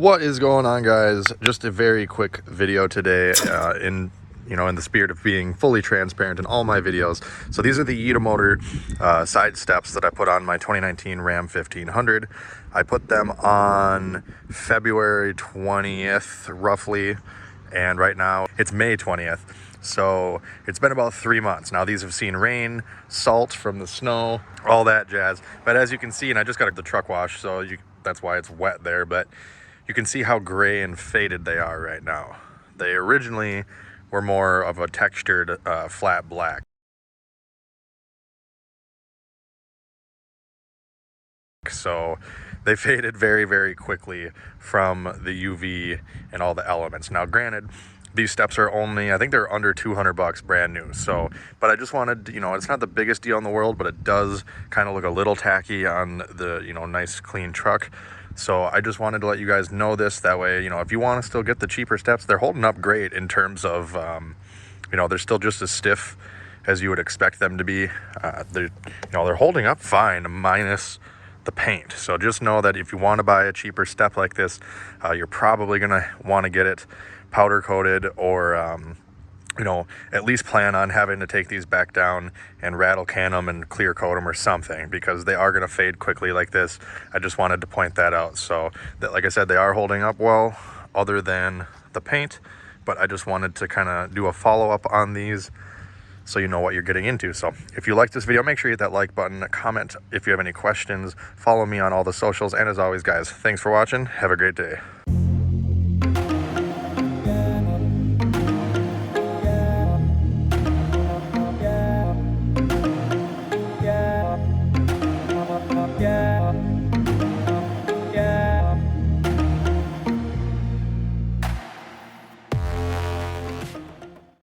What is going on, guys? Just a very quick video today in the spirit of being fully transparent in all my videos. So these are the YitaMotor side steps that I put on my 2019 Ram 1500. I put them on February 20th roughly, and right now it's May 20th. So it's been about 3 months. Now these have seen rain, salt from the snow, all that jazz. But as you can see, and I just got the truck wash, so that's why it's wet there, but you can see how gray and faded they are right now. They originally were more of a textured flat black. So they faded very, very quickly from the UV and all the elements. Now granted, these steps are only, I think they're under 200 bucks brand new. So, but I just wanted, it's not the biggest deal in the world, but it does kind of look a little tacky on the, nice clean truck. So I just wanted to let you guys know this. That way, if you want to still get the cheaper steps, they're holding up great in terms of, they're still just as stiff as you would expect them to be. They're holding up fine, minus the paint. So just know that if you want to buy a cheaper step like this, you're probably going to want to get it powder coated, or at least plan on having to take these back down and rattle can them and clear coat them or something, because they are going to fade quickly like this. I just wanted to point that out. So that, like I said, they are holding up well other than the paint, but I just wanted to kind of do a follow-up on these so you know what you're getting into. So if you like this video, make sure you hit that like button, comment if you have any questions, follow me on all the socials, and as always, guys, thanks for watching. Have a great day.